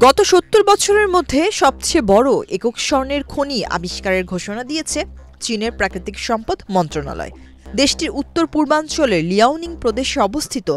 গত ৭০ বছরের মধ্যে সবচেয়ে বড় একক স্বর্ণের খনি আবিষ্কারের ঘোষণা দিয়েছে চীনের প্রাকৃতিক সম্পদ মন্ত্রণালয়। দেশটির উত্তর পূর্বাঞ্চলের লিয়াওনিং প্রদেশে অবস্থিত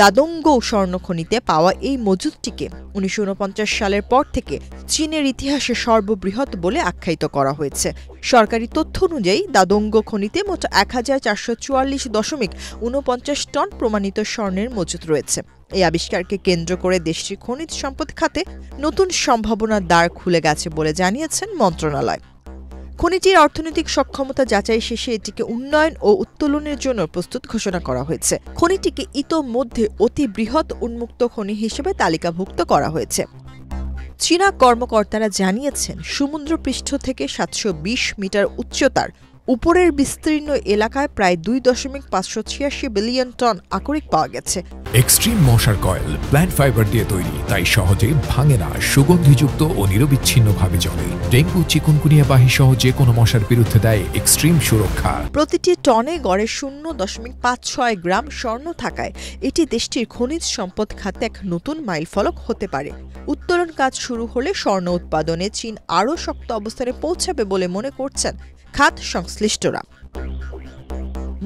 দাদোংগো স্বর্ণখনিতে পাওয়া এই মজুদটিকে ১৯৪৯ সালের পর থেকে চীনের ইতিহাসে সর্ববৃহৎ বলে আখ্যায়িত করা হয়েছে। সরকারি তথ্য অনুযায়ী দাদোংগো খনিতে মোট ১,৪৪৪.৪৯ টন প্রমাণিত স্বর্ণের মজুদ রয়েছে। এই আবিষ্কারকে কেন্দ্র করে দেশটির খনিজ সম্পদ খাতে নতুন সম্ভাবনার দ্বার খুলে গেছে বলে জানিয়েছেন মন্ত্রণালয়। খনিটির অর্থনৈতিক সক্ষমতা যাচাই শেষে এটিকে উন্নয়ন ও উত্তোলনের জন্য প্রস্তুত ঘোষণা করা হয়েছে। খনিটিকে ইতোমধ্যে অতি বৃহৎ উন্মুক্ত খনি হিসেবে তালিকাভুক্ত করা হয়েছে। চীনা কর্মকর্তারা জানিয়েছেন, সমুদ্রপৃষ্ঠ থেকে ৭২০ মিটার উচ্চতার উপরের বিস্তীর্ণ এলাকায় প্রায় ২.৫৮৬ বিলিয়ন টন আকরিক পাওয়া গেছে। এক্সট্রিম মশার কয়েল প্ল্যান্ট ফাইবার দিয়ে তৈরি, তাই সহজে ভাঙে না, সুগন্ধিযুক্ত ও নিরবিচ্ছিন্নভাবে জ্বলে। ডেঙ্গু, চিকুনগুনিয়া বাহি সহ যে কোনো মশার বিরুদ্ধে দেয় এক্সট্রিম সুরক্ষা। প্রতিটি টনে গড়ে ০.৫৬ গ্রাম স্বর্ণ থাকায় এটি দেশটির খনিজ সম্পদ খাতে এক নতুন মাইলফলক হতে পারে। উত্তোলন কাজ শুরু হলে স্বর্ণ উৎপাদনে চীন আরও শক্ত অবস্থানে পৌঁছাবে বলে মনে করছেন খাত সংশ্লিষ্টরা।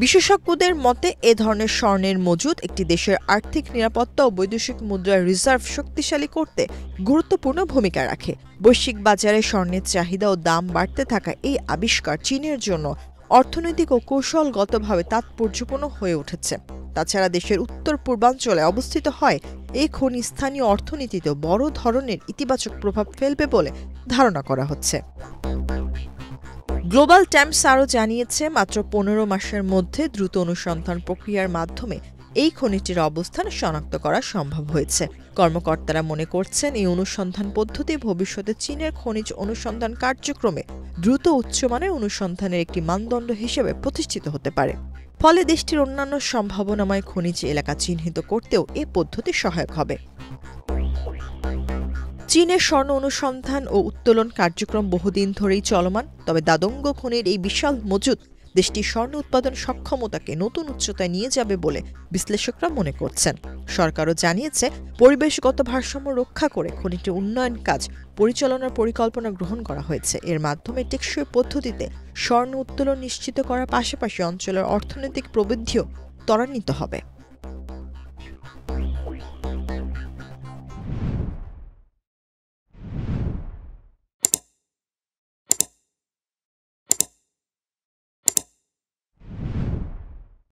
বিশেষজ্ঞদের মতে এ ধরনের স্বর্ণের মজুদ একটি দেশের আর্থিক নিরাপত্তা ও বৈদেশিক মুদ্রার রিজার্ভ শক্তিশালী করতে গুরুত্বপূর্ণ ভূমিকা রাখে। বৈশ্বিক বাজারে স্বর্ণের চাহিদা ও দাম বাড়তে থাকা এই আবিষ্কার চীনের জন্য অর্থনৈতিক ও কৌশলগতভাবে তাৎপর্যপূর্ণ হয়ে উঠেছে। তাছাড়া দেশের উত্তর পূর্বাঞ্চলে অবস্থিত হয় এই খনি স্থানীয় অর্থনীতিতে বড় ধরনের ইতিবাচক প্রভাব ফেলবে বলে ধারণা করা হচ্ছে। গ্লোবাল টাইমস আরও জানিয়েছে, মাত্র ১৫ মাসের মধ্যে দ্রুত অনুসন্ধান প্রক্রিয়ার মাধ্যমে এই খনিটির অবস্থান শনাক্ত করা সম্ভব হয়েছে। কর্মকর্তারা মনে করছেন, এই অনুসন্ধান পদ্ধতি ভবিষ্যতে চীনের খনিজ অনুসন্ধান কার্যক্রমে দ্রুত উচ্চমানের অনুসন্ধানের একটি মানদণ্ড হিসেবে প্রতিষ্ঠিত হতে পারে। ফলে দেশটির অন্যান্য সম্ভাবনাময় খনিজ এলাকা চিহ্নিত করতেও এ পদ্ধতি সহায়ক হবে। চীনের স্বর্ণ অনুসন্ধান ও উত্তোলন কার্যক্রম বহুদিন ধরেই চলমান, তবে দাদোংগো খনির এই বিশাল মজুদ দেশটির স্বর্ণ উৎপাদন সক্ষমতাকে নতুন উচ্চতায় নিয়ে যাবে বলে বিশ্লেষকরা মনে করছেন। সরকারও জানিয়েছে, পরিবেশগত ভারসাম্য রক্ষা করে খনিটির উন্নয়ন কাজ পরিচালনার পরিকল্পনা গ্রহণ করা হয়েছে। এর মাধ্যমে টেকসই পদ্ধতিতে স্বর্ণ উত্তোলন নিশ্চিত করার পাশাপাশি অঞ্চলের অর্থনৈতিক প্রবৃদ্ধিও ত্বরান্বিত হবে।